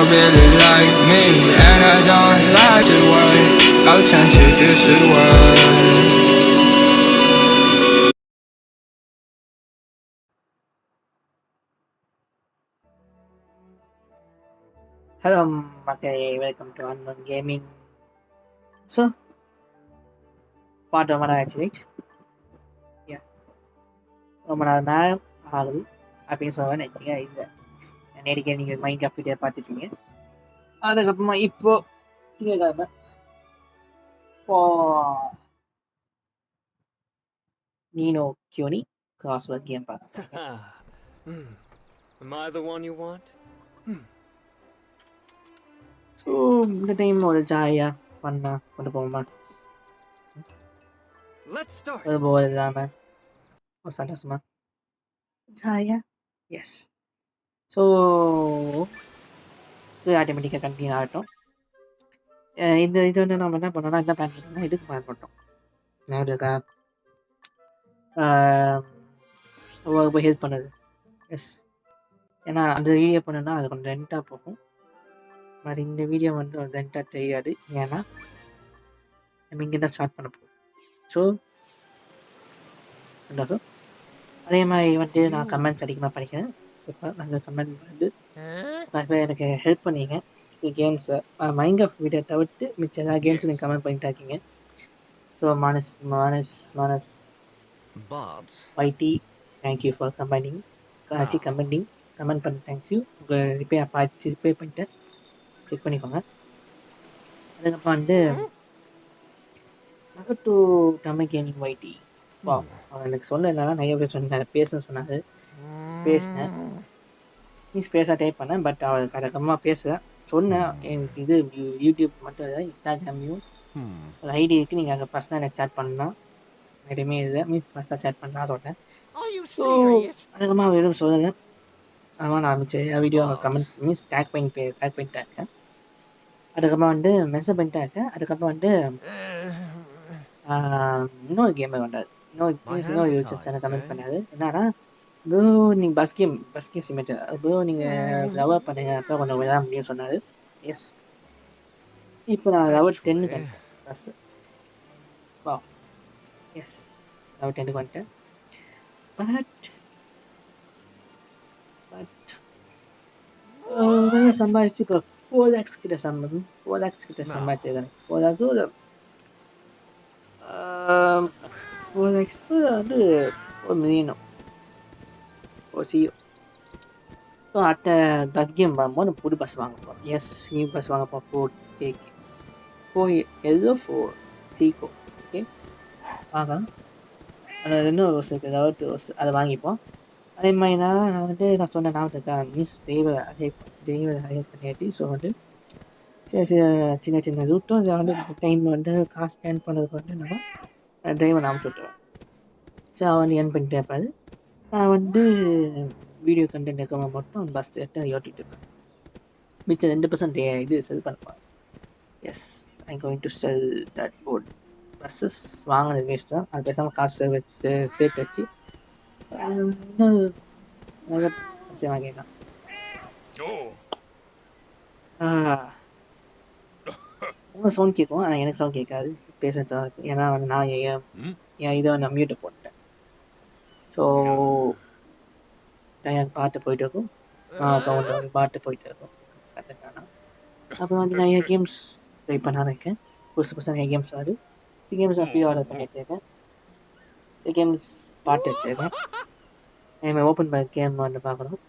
don't really like me, and I don't like to worry. I'll tend to this word. Hello, மக்களே, welcome to unknown gaming. So பாட்டு ரொம்ப நாள் ஆச்சு, right? ரொம்ப நாள் நேரம் ஆகுது அப்படின்னு சொல்லுவேன் நினைச்சீங்க. இல்லை, நேடிக்கே நீங்கள் மைண்ட் ஆஃப் வீடியோ பார்த்துட்டீங்க. அதுக்கப்புறமா இப்போ திங்கக்கிழமை இப்போ நீனோ கியோனி கிராஸ்வேர்ட் கேம் பார்க்க. Am I the one you want? So இந்த டைம் ஒரு ஜாலியாக பண்ணா கொண்டு போகுமா, Let's start. ஒரு போர் இல்லாமல் ஒரு சந்தோஷமா ஜாலியா. எஸ். ஸோ இது ஆட்டோமேட்டிக்காக கண்டினியூ ஆகட்டும். இது வந்து நம்ம என்ன பண்ணோம்னா, என்ன பிளான் பண்ணோம்னா, இதுக்கு பிளான் பண்ணோம். நான் போய் ஹெல்ப் பண்ணுது. எஸ், ஏன்னா அந்த வீடியோ பண்ணோன்னா அது கொஞ்சம் ரெண்டாக போகும். மாதிரி இந்த வீடியோ வந்து ஒரு ரெண்டாக தெரியாது, ஏன்னா நம்ம இங்கே தான் ஸ்டார்ட் பண்ண போகிறோம். ஸோ சந்தோஷம். அதே மாதிரி வந்து நான் கமெண்ட்ஸ் அதிகமாக படிக்கிறேன். சூப்பர். அந்த கமெண்ட் வந்து எனக்கு ஹெல்ப் பண்ணீங்க. கேம்ஸை மைன்கிராஃப்ட் வீடியோ தவிர்த்து மிச்சம் எல்லா கேம்ஸ் நீங்கள் கமெண்ட் பண்ணிட்டு இருக்கீங்க. ஸோ மானஸ் வைட்டி, தேங்க்யூ ஃபார் கமெண்டிங். கமெண்ட் பண்ண தேங்க்யூ. உங்கள் ரிப்பே பண்ணிட்டேன், செக் பண்ணிக்கோங்க. அதுக்கப்புறம் வந்து டு தமிழ் கேமிங் வைட்டி. வா, எனக்கு சொல்ல என்னன்னா நிறைய பேர் சொன்னாங்க பேசுன்னு சொன்னாங்க. பேசினேன், மீன்ஸ் பேச டைப் பண்ணேன். பட் அவளுக்கு அதுக்கப்புறமா பேச சொன்னேன். எனக்கு இது யூடியூப் மட்டும் இல்லை, இன்ஸ்டாகிராம்லையும் ஒரு ஐடி இருக்குது. நீங்கள் அங்கே பர்சனலாக எனக்கு சேட் பண்ணலாம். எதுவுமே இல்லை, மீன்ஸ் பர்சனலாக சேட் பண்ணலாம் சொன்னேன். ஸோ அதுக்கப்புறமா அவள் எதுவும் சொல்லலை. அதனால் நான் ஆரம்பிச்சு வீடியோ கமெண்ட் மீன்ஸ் டேக் பண்ணிட்டா இருக்கேன். அதுக்கப்புறமா வந்து மெசேஜ் பண்ணிட்டா இருக்கேன். அதுக்கப்புறம் வந்து இன்னொரு கேமை வந்தாது, இன்னொரு யூடியூப் சேனல் கமெண்ட் பண்ணாது. என்னன்னா, ப்ரோ நீங்கள் பஸ் கேம் சிமெண்ட் ப்ரோ நீங்கள் லவர் பண்ணுங்க, அப்போ கொஞ்சம் விளையாட முடியும் சொன்னார். எஸ், இப்போ நான் லவர் 10க்கு வந்துட்டேன். பஸ் வா, எஸ், லவர் 10க்கு வந்துட்டேன். பட் சம்பாதிச்சு இப்போ 4 lakhs கிட்ட சம்பாதிச்சிருக்கேன். 4 lakhs வந்து 1 million சிஓ. ஸோ அடுத்த பஸ் கேம் வரும்போது புது பஸ் வாங்க போகிறோம். எஸ், நியூ பஸ் வாங்க போகிறோம். 4 சீக்கோ. ஓகே, வாங்க. அது இன்னொரு ரோஸ் இருக்குது, அதாவது ரோஸ், அதை வாங்கிப்போம். அதே மாதிரி நான் சொன்ன ஞாபகத்துக்கா மீன்ஸ் தெய்வ ஹைப் பண்ணியாச்சு. ஸோ வந்து சின்ன ரூட்டும் இதை வந்து டைம் வந்து காசு ஏர்ன் பண்ணுறதுக்கு வந்து நம்ம டிரைவர் நான் விட்டுருவேன். ஸோ அவன் வந்து ஏர்ன் பண்ணிட்டே இருப்பாரு. நான் வந்து வீடியோ கண்டென்ட் இருக்கிற மட்டும் பஸ் எடுத்து ஓட்டிகிட்டு இருப்பேன். மிச்சம் 2% இது செல் பண்ணுவாங்க. Yes, I going to sell that board. Buses வாங்கினது வேஸ்ட் தான், அது பேசாமல் காசு சேர்த்து வச்சு இன்னொரு பஸ் வாங்கிக்கலாம். உங்கள் சவுண்ட் கேட்கும், ஆனால் எனக்கு சவுண்ட் கேட்காது பேசுறது. ஏன்னா வந்து நான் என் இதை வந்து மியூட்டை போட்டேன். ஸோ பாட்டு போயிட்டு இருக்கும், சவுண்ட் வந்து பாட்டு போயிட்டு இருக்கும். அப்புறம் வந்து நிறைய கேம்ஸ் ட்ரை பண்ண இருக்கேன். புதுசு நிறைய கேம்ஸ் வருது. கேம்ஸ் நான் ப்ரீ ஆர்டர் பண்ணி வச்சிருக்கேன். கேம்ஸ் பாட்டு வச்சிருக்கேன். நம்ம ஓப்பன் பண்ண கேம் வந்து பார்க்கணும்.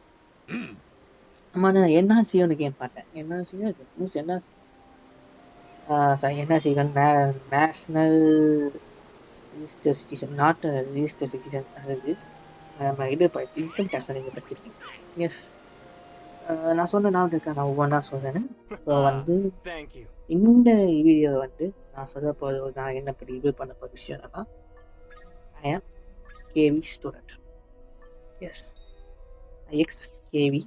ஆமாம், நான் என்ஆர்சியோன்னு கேம் பார்த்தேன். என்ஆர்சியோ மீன்ஸ் என்ஆர்சிகள் national register citizen, not register citizen. அதுக்கு நம்ம இது இன்கம் டேக்ஸ் நீங்கள் படிச்சிருக்கீங்க. எஸ், நான் சொன்ன நான் இருக்கேன், நான் ஒவ்வொன்றா சொல்கிறேன். ஸோ வந்து இந்த வீடியோ வந்து நான் சொல்ல போகிற நான் என்ன படி இது பண்ண போகிற விஷயம் என்னன்னா, ஐ ஆம் கேவி ஸ்டூடெண்ட். எஸ், எக்ஸ்கேவி.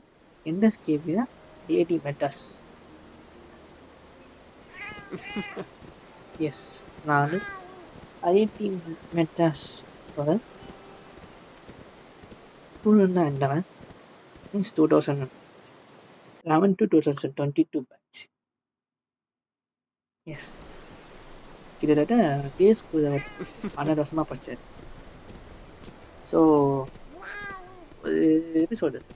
எந்த கேவினா ஐஐடி மெட்ராஸ். எஸ், நான் ஐஐடி மெட்ராஸ் ஸ்டூடெண்ட் தான் இருந்தவன். Means 11 to 2022 batch. எஸ், கிட்டத்தட்ட டே ஸ்கூலில் 12 வருஷமாக படித்தார். ஸோ எப்படி சொல்கிறது,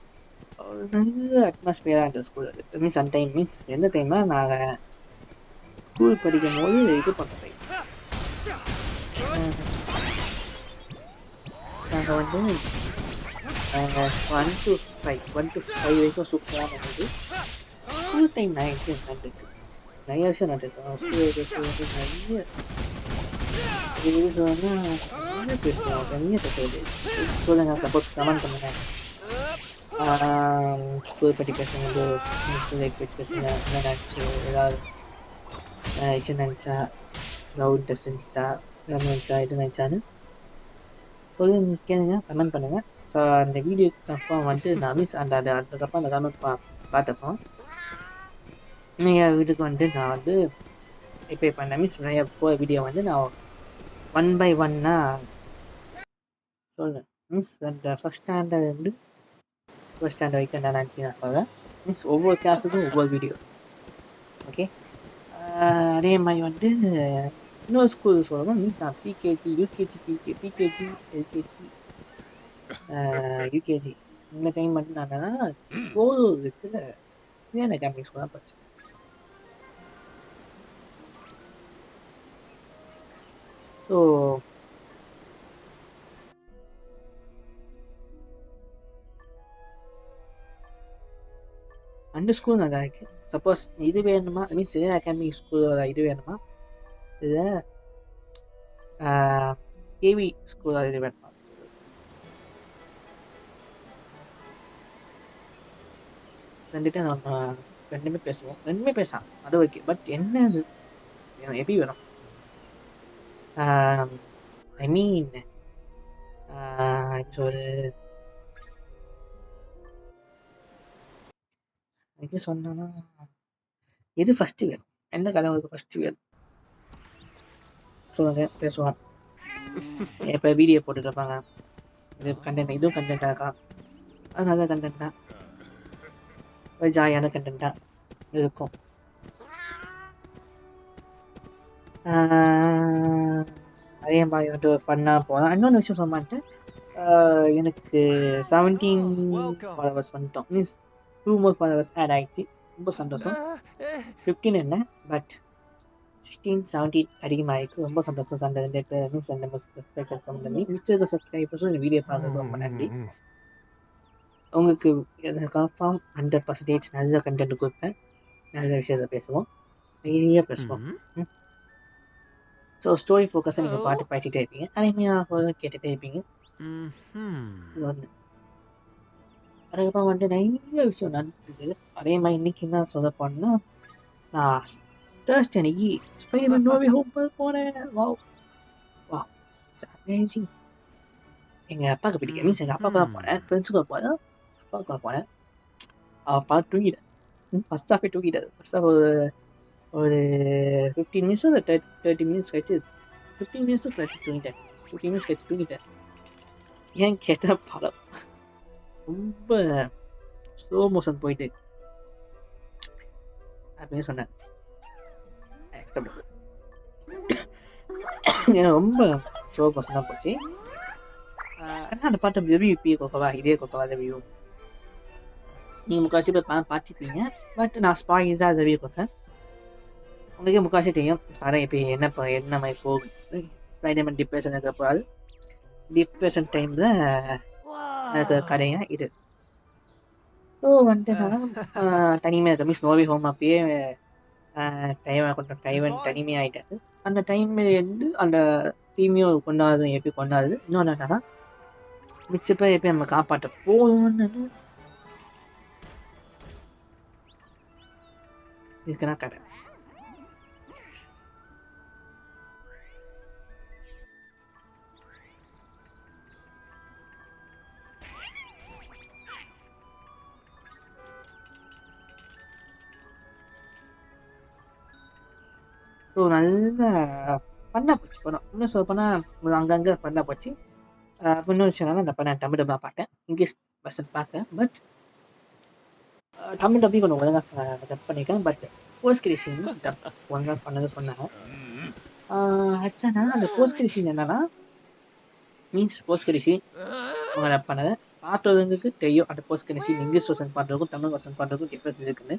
ஒரு நல்ல அட்மாஸ்பியராக இருந்த ஸ்கூல். அது மீன்ஸ் அந்த டைம் மீன்ஸ் எந்த டைம்னா நாங்கள் ஸ்கூல் படிக்கும் போது இது பண்ணுறோம். நாங்கள் வந்து 1 to 5 வரைக்கும் சூப்பராக இருந்தது. ஸ்கூல் டைம் நிறைய விஷயம் நடந்திருக்கோம். ஸ்கூல் வந்து நிறைய இது சொன்னால் நிறைய பேசுவோம், நிறைய பேசுவது. சொல்லுங்க, சப்போஸ் கமெண்ட் பண்ணுங்க. ஸ்கூல் பற்றி பேசும்போது ஸ்கூலை பற்றி பேசுங்க, என்ன நினச்சி ஏதாவது இது நினச்சா, லவ் டெஸ்ட் இருந்துச்சா, லவ் நினச்சா, இது நினச்சான்னு சொல்லுங்க, கேளுங்க, கமெண்ட் பண்ணுங்கள். ஸோ அந்த வீடியோக்கு அப்புறம் வந்துட்டு நான் மிஸ் அதுக்கப்புறம் அந்த கமெண்ட் பார்த்தப்போ நீங்கள் வீட்டுக்கு வந்துட்டு நான் வந்து ரிப்ளை பண்ணேன். மிஸ் நிறைய வீடியோ வந்து நான் 1 by 1 சொல்லுங்கள். மீன்ஸ் அந்த ஃபஸ்ட் ஸ்டாண்டர்ட் வந்து ஃபர்ஸ்ட் ஸ்டாண்டர்ட் வரைக்கும் என்ன நினச்சி நான் சொல்கிறேன். மீன்ஸ் ஒவ்வொரு கிளாஸுக்கும் ஒவ்வொரு வீடியோ. ஓகே, அதே மாதிரி வந்து இன்னொரு ஸ்கூல் சொல்லணும். மீன்ஸ் நான் PKG, UKG, PKG, LKG, UKG இந்த டைம் மட்டும் நான் என்னன்னா போலூர் இருக்கிற அகாடமி ஸ்கூல் தான் படித்தேன். ஸோ அந்த ஸ்கூல் நல்லா இருக்கு. சப்போஸ் இது வேணுமா, மீன்ஸ் அகாடமி ஸ்கூலோட இது வேணுமா, இல்லை கேவி ஸ்கூலோட இது வேணுமா, ரெண்டுமே பேசுவோம். ரெண்டுமே பேசலாம், அது ஓகே. பட் என்ன அது எப்படி வேணும், ஐ மீன் ஒரு எப்படி சொன்னா, எது ஃபர்ஸ்ட் வேணும், எந்த கடவுளுக்கு ஃபர்ஸ்ட் வேணும் சொல்லுங்க, பேசுவோம். இப்போ வீடியோ போட்டுட்டு இருப்பாங்க, இது கண்டென்ட், இதுவும் கண்டென்ட்டாக இருக்கா, அது நல்ல கண்டென்ட் தான், ஒரு ஜாலியான கண்டென்ட்டாக இருக்கும். அதே மாதிரி வந்து பண்ணால் போகலாம். இன்னொன்று விஷயம் சொல்ல மாட்டேன், எனக்கு 17 ஃபாலோவர்ஸ் வந்துட்டோம். மீன்ஸ் 2 more ஃபாலோவர்ஸ் ஆட் ஆகிடுச்சு, ரொம்ப சந்தோஷம். 15 என்ன, பட் 16, 17 அதிகமாகிருக்கு, ரொம்ப சந்தோஷம். அந்த 2 பேர் மீன்ஸ் அந்த சப்ஸ்கிரைபர்ஸ் சம்பந்தமே மிச்ச சப்ஸ்கிரைபர்ஸும் இந்த வீடியோ பார்க்கறது ரொம்ப நன்றி. உங்களுக்கு கன்ஃபார்ம் 100% நல்ல கண்டென்ட் கொடுப்பேன், நல்ல விஷயத்த பேசுவோம், நிறைய பேசுவோம். ஸோ ஸ்டோரி ஃபோக்கஸை நீங்கள் பாட்டு படிச்சுட்டே இருப்பீங்க, அருமையாக கேட்டுகிட்டே இருப்பீங்க. இது ஒன்று. அதுக்கப்புறம் வந்துட்டு நிறைய விஷயம் நடந்துருக்கு. அதே மாதிரி இன்னைக்கு என்ன சொல்ல போனோம்னா, நான் தேர்ஸ்டே அன்னைக்கு ஸ்பைடர்மேன் நோ வே ஹோம் போனேன். Wow wow, amazing. எங்கள் அப்பாவுக்கு பிடிக்கும், மீன்ஸ் எங்கள் அப்பாவுக்கு தான் போனேன், ஃப்ரெண்ட்ஸுக்கு போனேன், அப்பாவுக்கு தான் போனேன். அவள் பார்த்து தூங்கிட்டேன், ஃபர்ஸ்ட் ஹாஃபே தூங்கிட்டேன். ஃபர்ஸ்ட் ஹாஃப் ஒரு 15 மினிட்ஸோ இல்லை 30 மினிட்ஸ் கழிச்சு 15 மினிட்ஸும் தூங்கிட்டேன். 15 மினிட்ஸ் கழிச்சு தூங்கிட்டேன். ஏன் கேட்டால் படம் ரொம்ப ஸ்லோ மோஷன் போயிட்டு அப்படின்னு சொன்னேன். ஏன்னா ரொம்ப ஸ்லோ மோஷன் தான் போச்சு. ஆனால் அந்த பாட்டை ரிவ்யூ இப்பயே கொடுக்கவா, இதே கொடுக்கவா ரிவ்யூ, நீங்கள் முக்கால்வாசி பேர் பார்த்துப்பீங்க. பட் நான் ஸ்பாயிஸாக ரிவ்யூ கொடுத்தேன். உங்களுக்கே முக்கால்வாசி தெரியும் படம் இப்போ என்ன மாதிரி போகுது. ஸ்பைடர்மேன் டிப்ரெஷன் இருக்க போகாது, டிப்ரெஷன் டைமில் இருக்கிற கதையாக இது. ஸோ வந்துட்டு நான் தனிமையாக இருக்க, மீன்ஸ் நோவி ஹோம் அப்பயே டைவன் தனிமையாகிட்டாரு. அந்த டைம்லேருந்து அந்த தீமையும் கொண்டாடுறது எப்படி கொண்டாடுது. இன்னொன்று என்னன்னா, மிச்ச பேர் எப்படி நம்ம காப்பாற்ற போகணும்னு இருக்குன்னா கதை. ஸோ நல்லா பண்ணா போச்சு படம். இன்னும் சொல்ல போனால் அங்கங்கே பண்ணா போச்சு. இன்னொரு விஷயம் அந்த படம் தமிழ் டப்பாக பார்த்தேன், இங்கிலீஷ் பர்சன் பார்த்தேன். பட் தமிழ் டப்பிங் கொஞ்சம் ஒழுங்காக டப் பண்ணியிருக்கேன். But post credit scene dub ஒழுங்காக பண்ணது சொன்னாங்க. ஆக்சுவலாக அந்த போஸ்ட் கிரெடிட் சீன் என்னன்னா மீன்ஸ் போஸ்ட் கிரெடிட் சீன் அவங்க டப் பண்ணதை பார்த்தவங்களுக்கு தெரியும். அந்த post credit scene English version பண்ணுறதுக்கும் தமிழ் வசன் பண்ணுறதுக்கும் டிஃப்ரென்ஸ் இருக்குன்னு.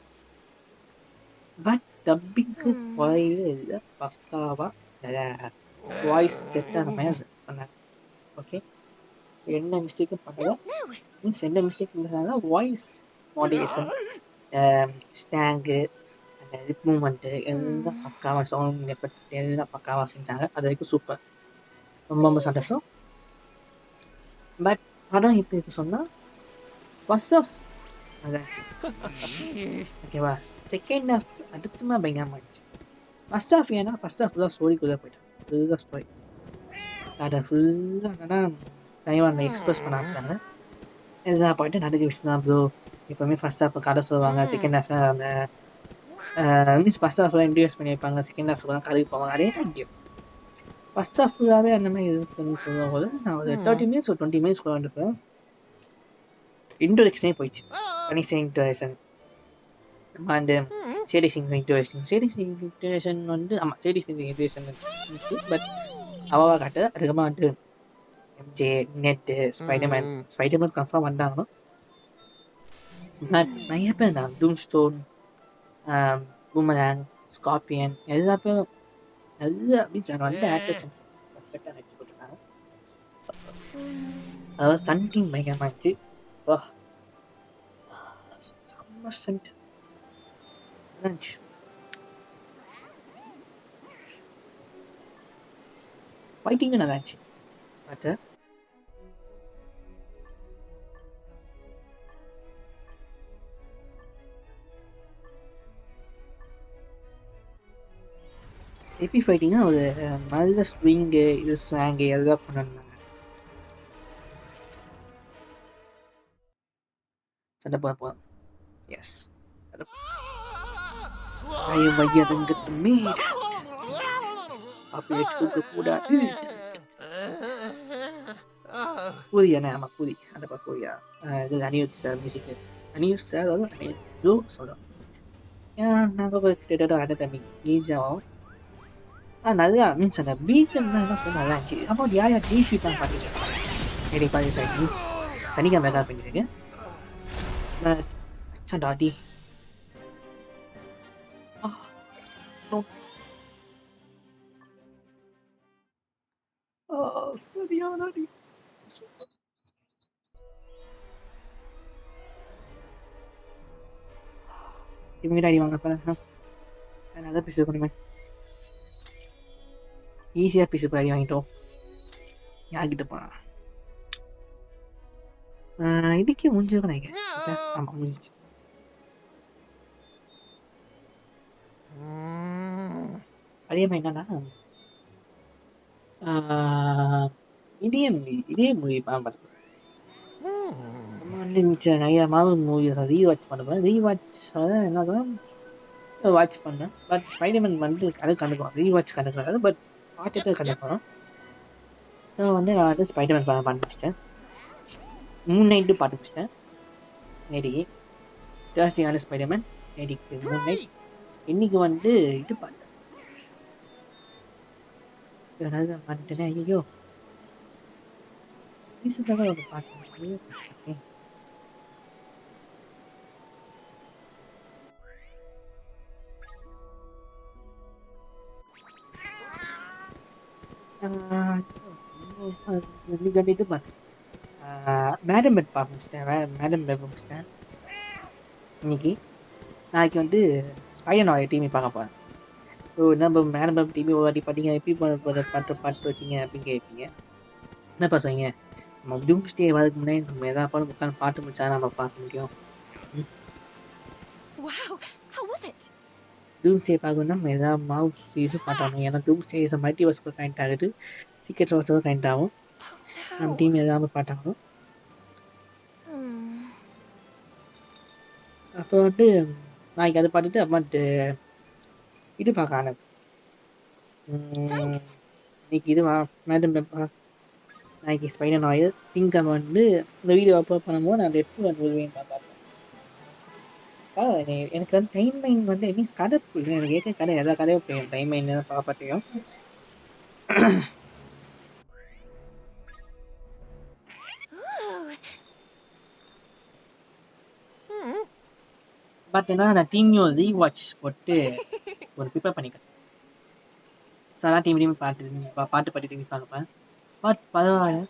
பட் டப்பிங்க்கு குறையவே இல்லை, பக்காவாக வாய்ஸ் செட் ஆன மாதிரி பண்ணாங்க. ஓகே, என்ன மிஸ்டேக்கும் பண்ணல. மீன்ஸ் எந்த மிஸ்டேக் இருந்தாங்க வாய்ஸ் மாடுலேஷன், ஸ்டாங்கு, அந்த லிப் மூமெண்ட்டு எல்லாம் பக்காவாக, சவுண்ட் எஃபெக்ட் எல்லாம் பக்காவாக செஞ்சாங்க. அது வரைக்கும் சூப்பர், ரொம்ப ரொம்ப சந்தோஷம். பட் படம் எப்படி இருக்கு சொன்னால் ஃபர்ஸ்ட் ஆஃப் அதாச்சு ஓகேவா, செகண்ட் ஹாஃப் அடுத்துமா பயங்கரமாக இருந்துச்சு. ஃபர்ஸ்ட் ஹாஃப் ஏன்னா ஃபர்ஸ்ட் ஹாஃப் ஃபுல்லாக ஸ்டோரிக்குள்ளே போயிட்டேன். ஃபுல்லாக ஸ்டோரி அதை ஃபுல்லாக என்னன்னா டைவானில் எக்ஸ்பிரஸ் பண்ண ஆரம்பித்தாங்க. எதாவது போயிட்டு நடக்க விஷயம் தான் ப்ரோ. எப்போவுமே ஃபர்ஸ்ட் ஹாஃப் கதை சொல்லுவாங்க, செகண்ட் ஹாஃப் அந்த மீன்ஸ் ஃபர்ஸ்ட் ஹாஃப்லாம் இன்ட்ரடியூஸ் பண்ணியிருப்பாங்க, செகண்ட் ஹாஃப் தான் கதைக்கு போவாங்க. அதே தான் இங்கே ஃபர்ஸ்ட் ஹாஃப் ஃபுல்லாகவே அந்த மாதிரி இருக்குன்னு சொல்லும் போது நான் ஒரு 30 மினிட்ஸ் ஒரு 20 மினிட்ஸ் வந்துருப்பேன். இன்ட்ரோடக்ஷனே போயிடுச்சு. கனிஷன் இன்ட்ரோடக்ஷன் அண்ட் சேடிசிங் இன்ட்ரோடக்ஷன். சேடிசிங் இன்ட்ரோடக்ஷன் வந்து ஆமாம் சேடிசிங் இன்ட்ரோடக்ஷன் இருந்துச்சு. பட் அவ்வளோவா காட்டு. அதுக்கப்புறமா வந்து எம்ஜே, நெட்டு, ஸ்பைடர்மேன் கன்ஃபார்ம் வந்தாங்கன்னு நிறைய பேர் இருந்தாங்க. டூம் ஸ்டோன், பூமராங், ஸ்கார்பியன் எல்லா பேரும் நிறைய மீன்ஸ் வந்து ஆக்டர்ஸ் பர்ஃபெக்டாக நடிச்சு போட்டுருக்காங்க. அதாவது சன்டிங் பயங்கரமாக இருந்துச்சு. செம்ம சன்ட் இருந்துச்சு. ஃபைட்டிங்கும் நல்லா இருந்துச்சு. பார்த்து எபி ஃபைட்டிங்காக ஒரு நல்ல ஸ்விங்கு இது ஸ்வாங்கு எல்லாம் பண்ணிருந்தாங்க. சண்டை பார்ப்போம். எஸ் வையதுங்கிறது மீட் அப்படி வச்சுக்க கூடாது. பூரியாண்ணே, ஆமாம் பூரி, அந்த பூரியா. இது அனிருத் சார் மியூசிக்கு. அனிருத் சார் அதாவது அனிருத் சொல்கிறோம். ஏன்னா நாங்கள் கிட்டத்தட்ட ஆட தம்பி ஈஸியாகவும் நல்லா மீன்ஸ் அந்த பீச்சம்லாம் என்ன சொல்ல நல்லா இருந்துச்சு. அப்புறம் யார் யார் ஜிஸ்வி தான் பண்ணிருக்கேன் ரெடி பாதி சார் மீன்ஸ் சனிக்கிழமை தான் பண்ணியிருக்கேன். டாடி சரியானாடி இவங்க டாடி வாங்க அப்போ நல்லா பேச முடியுமே. ஈஸியாக பீஸு பாதி வாங்கிட்டோம். யார்கிட்ட போனா இன்னைக்கு முடிஞ்சிருக்கும் நினைக்கிறேன். ஆமாம் முடிஞ்சிச்சு. அதே மாதிரி என்னன்னா இதே மூவி பார்த்து நம்ம வந்து நிறைய மார்வல் மூவிஸ் ரீவாட்ச் பண்ண போகிறேன். ரீவாட்ச் என்ன வாட்ச் பண்ணேன். பட் ஸ்பைடர்மேன் வந்து அது கண்டுக்குவோம், ரீவாட்ச் கண்டுக்கிறாரு. பட் பார்த்துட்டு கண்டுக்குறோம். ஸோ வந்து நான் வந்து ஸ்பைடர்மேன் பார்த்து முடிச்சிட்டேன். 3 நைட்டு பார்த்து முடிச்சிட்டேன். நேடிக்கு தேர்ஸ்டேயான ஸ்பைடர்மேன் நேடிக்கு 3 நைட். இன்னைக்கு வந்து இது பார்த்தேன். பண்ணிட்டேனே ஐயோ ரீசெண்டாக ஒரு பாட்டு இது பார்த்தேன். மேடம் பெட் பார்க்க முடிச்சிட்டேன். மேடம் பெட் முடிச்சிட்டேன் இன்னைக்கு. நாளைக்கு வந்து ஸ்பைடர்மேன் டிவி பார்க்க போகிறேன். ஸோ என்ன மேடம் பெட் டிவி ஒரு வாட்டி பார்த்தீங்க எப்படி பாட்டு வச்சிங்க அப்படின்னு கேட்பீங்க. என்னப்பா சொல்லுங்க, நம்ம டூம்ஸ்டே வரதுக்கு முன்னாடி நம்ம எதாவது பாடம் உட்காந்து பாட்டு முடிச்சா நம்ம பார்க்க முடியும். டூம்ஸ்டே பார்க்கணும்னா நம்ம எதாவது மவுஸ் சீஸும் பாட்டாகணும். ஏன்னா டூம்ஸ்டே இஸ் மல்டிவர்ஸ்க்கு கனெக்ட் ஆகுது, சீக்கிரம் வருஷம் கனெக்ட் ஆகும். நம்ம டீம் எதாவது பாட்டாகணும். அப்போ வந்து நாளைக்கு அதை பார்த்துட்டு அம்மாட்டு இது பார்க்க ஆனது. இன்னைக்கு இது மேடம் நாளைக்கு ஸ்பைடர் நாயர் திங்கம் வந்து இந்த வீடியோ அப்லோட் பண்ணும்போது நான் எப்படி வந்து உதவியும் பார்ப்பேன். எனக்கு வந்து டைம் மைன் வந்து மீன்ஸ் கதை புரியும். எனக்கு ஏற்க கதை எல்லா கதையும் புரியும். டைம் மைன் பார்ப்பட்டையும் பட் ஏன்னா நான் டீமையும் ரீவாட்ச் போட்டு ஒரு ப்ரிப்பேர் பண்ணிக்கிறேன். ஸோ அதான் டீம் பாட்டு பாட்டு திரும்பி பார்ப்பேன். பட் பரவாயில்ல.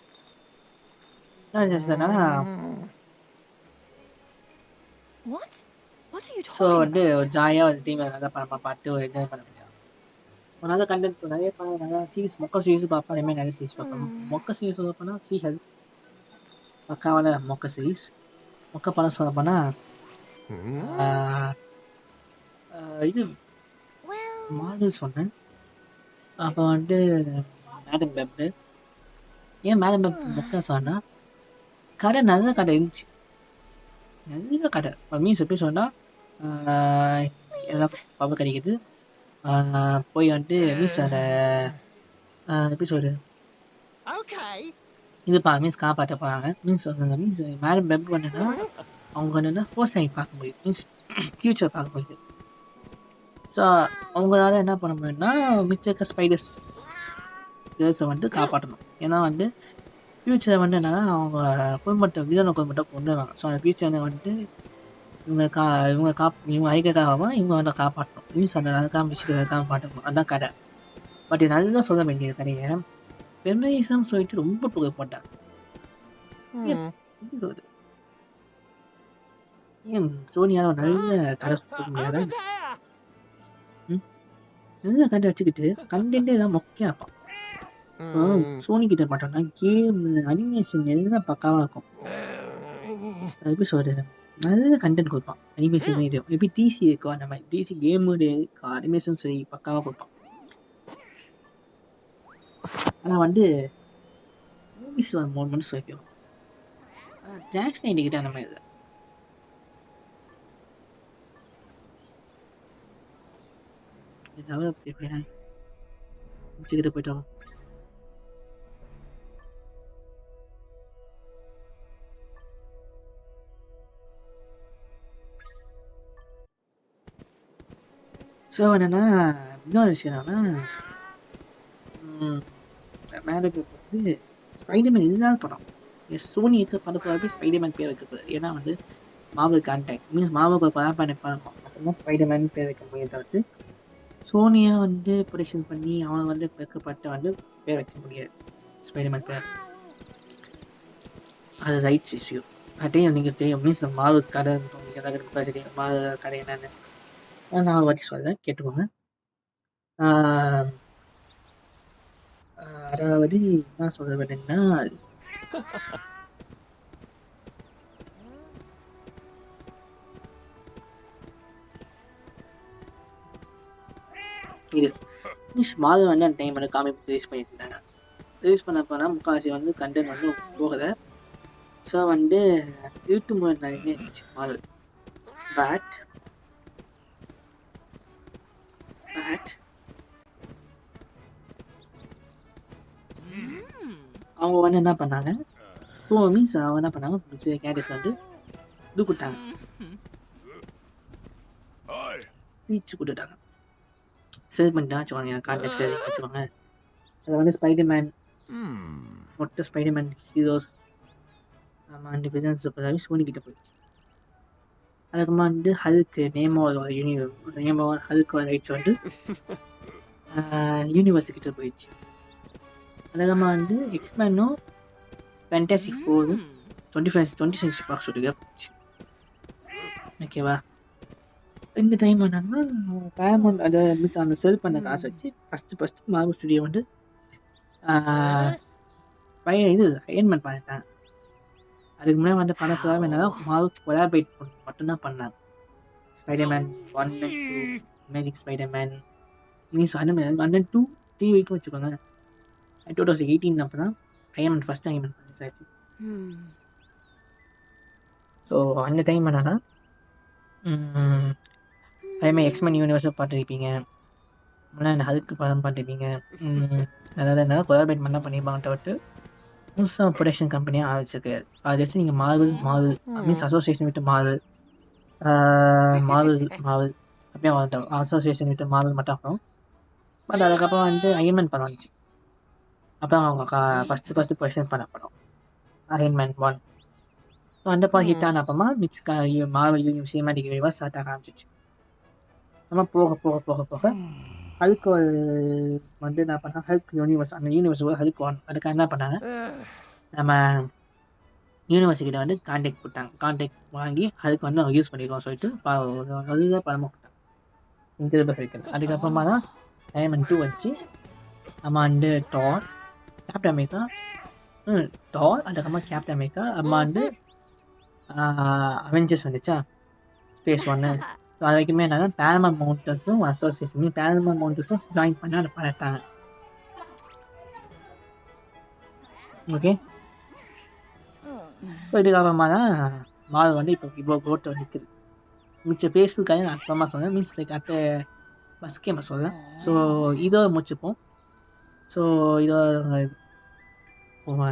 What? What are you so talking வந்து about? ஒரு ஜாலியாக ஒரு டீம் நல்லா பார்த்து ஒரு என்ஜாய் பண்ண முடியும். ஒரு நல்ல கண்டென்ட் நிறைய நல்லா சீரிஸ் மொக்க சீரிஸ் பார்ப்பேன். அதே மாதிரி நிறைய சீரிஸ் பார்ப்பேன். மொக்க சீரிஸ் சொல்ல போனால் ஹெல்ப் பக்காவான மொக்க சீரிஸ். மொக்க படம் சொல்ல போனால் இது மார்வல் சொன்னேன். அப்போ வந்து மேடம் வெப். ஏன் மேடம் வெப் மொக்க சொன்னால் கடை நல்ல கடை இருந்துச்சு. நல்ல கடை மீன்ஸ் எப்படி சொன்னால் எல்லாம் பவர் கிடைக்குது. போய் வந்து மீன்ஸ் அந்த எப்படி சொல்றது இதுப்பா மீன்ஸ் காப்பாற்ற போகிறாங்க. மீன்ஸ் மீன்ஸ் மேடம் வெப் பண்ணுன்னா அவங்க என்னென்னா ஃபோர்ஸ் ஆகி பார்க்க முடியும். மீன்ஸ் ஃப்யூச்சர் பார்க்க முடியுது. ஸோ அவங்களால என்ன பண்ண முடியும்னா மிச்ச இருக்க ஸ்பைடர்ஸ் கேர்ள்ஸை வந்து காப்பாற்றணும். ஏன்னா வந்து ஃப்யூச்சர் வந்து என்னன்னா அவங்க குடும்பத்தை வில்லன குடும்பத்தை கொண்டு வருவாங்க. ஸோ அந்த ஃப்யூச்சர் வந்து இவங்க ஐக்கியக்காக இவங்க வந்து காப்பாற்றணும். மீன்ஸ் அந்த அதுக்காக விஷயத்தை காப்பாற்றணும். அதுதான் கடை. பட் நல்லா சொல்ல வேண்டியது கடையை பெர்மனிசம் சொல்லிட்டு ரொம்ப புகை போட்டாங்க. ஏன் சோனியால நல்ல கடை கொடுக்க முடியாதா? நல்ல கடை வச்சுக்கிட்டு கண்டென்ட்டே தான் மொக்கையாப்பான். சோனி கிட்ட மாட்டோம்னா கேம் அனிமேஷன் எல்லாம் பக்காவா இருக்கும். எப்படி சொல்றது நல்ல கண்டென்ட் கொடுப்பான். அனிமேஷன் இது எப்படி டிசி இருக்கும் அந்த மாதிரி டிசி கேமு அனிமேஷன் சரி பக்காவா கொடுப்பான். ஆனா வந்து மூவிஸ் மட்டும் சொல்லிக்கும். ஜாக்ஸ் நைட் கிட்ட அந்த மாதிரி இல்லை. கிட்ட போயிட்டோம். ஸோ என்னன்னா இன்னொரு விஷயம் என்னன்னா மேலே வந்து ஸ்பைடர்மேன் இதுதான் படம். சோனி எடுத்து படப்போது ஸ்பைடர்மேன் பேர் வைக்கக்கூடாது. ஏன்னா வந்து மார்வல் கான்டாக்ட் மீன்ஸ் மார்வல் படம் அப்படின்னா ஸ்பைடர்மேன் பேர் வைக்க முடியாது. தவிர்த்து சோனியா வந்து ப்ரொடக்ஷன் பண்ணி அவன் வந்து வைக்கப்பட்ட வந்து பேர் வைக்க முடியாது ஸ்பைடர்மேன் பேர். அது ரைட்ஸ் இஷ்யூ. அதையும் நீங்கள் தெரியும். மீன்ஸ் மார்வல் கடை நீங்கள் ஏதாவது தெரியும் மார்வல் கடை என்னன்னு நான் ஒரு வாட்டி சொல்கிறேன் கேட்டுக்கோங்க. அதாவது என்ன சொல்ல வேணும்னா இது மீன்ஸ் மாதம் வந்து அந்த டைம் வந்து காமிக் ரிலீஸ் பண்ணிட்டு இருந்தாங்க. ரிலீஸ் பண்ண போனால் முக்கால்வாசி வந்து கண்டென்ட் வந்து போகலை. ஸோ வந்து யூடியூப் நிறைய இருந்துச்சு மாதம். பட் அவங்க வந்து என்ன பண்ணாங்க ஸோ மீன்ஸ் அவங்க என்ன பண்ணாங்க கேரக்டர்ஸ் வந்து இது கொடுத்தாங்க ஸ்பீச் கொடுத்துட்டாங்க. செல் பண்ணிட்டா வச்சுவாங்க கான்டாக்ட் சரி வச்சுவாங்க. அதை வந்து ஸ்பைடர்மேன் மொத்த ஸ்பைடர்மேன் ஹீரோஸ் அந்த பிசினஸ் சோனி கிட்ட போயிடுச்சு. அதுக்கப்புறமா வந்து ஹல்க்கு நேமோ ஹல்க்கு ரைட்ஸ் வந்து யூனிவர்ஸ் கிட்ட போயிடுச்சு. அதுக்கப்புறமா வந்து எக்ஸ்மேனும் ஃபேண்டாஸ்டிக் ஃபோரும் 20th Century Fox ஸ்டுடியோக்கு போயிடுச்சு. ஓகேவா? இந்த டைம் என்னன்னா பேரமௌண்ட் அதை அந்த செல் பண்ண காசை வச்சு ஃபஸ்ட்டு மார்வல் ஸ்டுடியோ வந்து இது அயன்மேன் பண்ணிட்டாங்க. அதுக்கு முன்னாடி வந்து பணத்துக்காக என்னதான் மார்வல் கொலாபரேட் மட்டும்தான் பண்ணாங்க. Spiderman 1 and 2 magic Spiderman means 1 and 2 3 வரைக்கும் வச்சுக்கோங்க. 2018 அப்போ தான் அயன்மேன் ஃபர்ஸ்ட் அயன்மேன் பண்ணிச்சாச்சு. ஸோ அந்த டைம் என்னன்னா அதேமாதிரி எக்ஸ்மேன் யூனிவர்ஸை பார்த்துருப்பீங்க. முன்னாடி அந்த ஹல்க்கு படம் பார்த்துருப்பீங்க. அதாவது என்ன கொலாபரேட் பண்ணால் பண்ணியிருப்பாங்க. தவிர்த்து புதுசாக ப்ரொடக்ஷன் கம்பெனியாக ஆரம்பிச்சிருக்கு. அதை வச்சு நீங்கள் மார்வல் மீன்ஸ் அசோசியேஷன் விட்டு மார்வல் மார்வல் அப்படியே வந்துட்டோம் அசோசியேஷன் விட்டு மார்வல் மட்டும் அப்புறம் பட் அதுக்கப்புறம் வந்து அயன்மேன் படம் வந்துச்சு அப்புறம் அவங்க ஃபஸ்ட்டு ப்ரெசென்ட் பண்ண படம் அயன்மேன் 1 ஸோ அந்த படம் ஹிட் ஆன அப்புறமா mix Marvel cinematic universe start ஆக ஆரம்பிச்சிச்சு நம்ம போக ஹல்க் வந்து என்ன பண்ணாங்க ஹல்க் யூனிவர்ஸ் அந்த யூனிவர்ஸ் ஹல்க் ஒன் அதுக்கு என்ன பண்ணாங்க நம்ம யூனிவர்சிட்டியில் வந்து கான்டாக்ட் வாங்கி அதுக்கு வந்து அவங்க யூஸ் பண்ணிக்கோம் சொல்லிட்டு நல்ல படமாக போட்டாங்க இன்க்ரெடிபிள் ஹல்க் அதுக்கப்புறமா தான் அயன்மேன் 2 வந்துச்சு நம்ம வந்து கேப்டன் அமெரிக்கா அதுக்கப்புறமா கேப்டன் அமெரிக்கா அம்மா வந்து அவெஞ்சர்ஸ் வந்துச்சா ஸ்பேஸ் 1 ஸோ அது வரைக்குமே என்னன்னா பேரமௌண்ட் மவுண்டர்ஸும் அசோசியேஷனும் பேரமௌண்ட் மவுண்டர்ஸும் ஜாயின் பண்ணி அதை பண்ணிட்டாங்க ஓகே ஸோ இதுக்கப்புறமா தான் மால் வந்து இப்போ கோட்டை நிற்குது மிச்ச பேஸ்புக்காக நான் அப்புறமா சொன்னேன் மீன்ஸ் லைக் அட்ட பஸ்கே நான் சொல்கிறேன் ஸோ இதோ முடிச்சுப்போம் ஸோ இதோ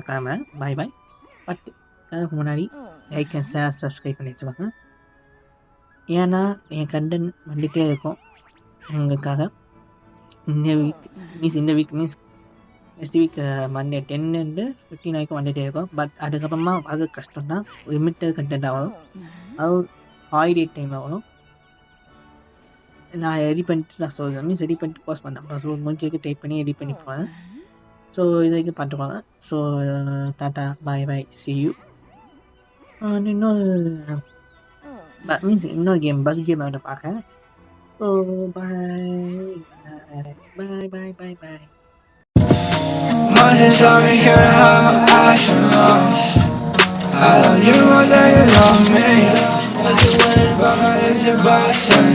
கிளம்ப பாய் பட் அதுக்கு முன்னாடி லைக் அண்ட் ஷேர் சப்ஸ்கிரைப் பண்ணி வச்சுக்கோங்க ஏன்னா என் கண்டென்ட் வந்துகிட்டே இருக்கும் உங்களுக்காக இந்த week means next week Monday 10 15 வரைக்கும் வந்துகிட்டே இருக்கும் பட் அதுக்கப்புறமா அது கஷ்டம் தான் லிமிட்டட் கண்டென்ட் ஆகும் அது ஹாலிடே டைமில் வரும் நான் ரெடி பண்ணிட்டு நான் சொல்கிறேன் மீன்ஸ் ரெடி பண்ணிட்டு போஸ்ட் பண்ணேன் ஸோ முடிஞ்சுக்கு டைப் பண்ணி ரெடி பண்ணி போகிறேன் ஸோ இது வரைக்கும் பார்த்துக்கோங்க ஸோ டாட்டா பாய் சி யூ இன்னொரு கேம் பஸ் கேம் வந்து பார்க்கேன் so bye Much as sorry, can't hide my passion lost. I love you more than you love me. But the wind, but my lips are busting.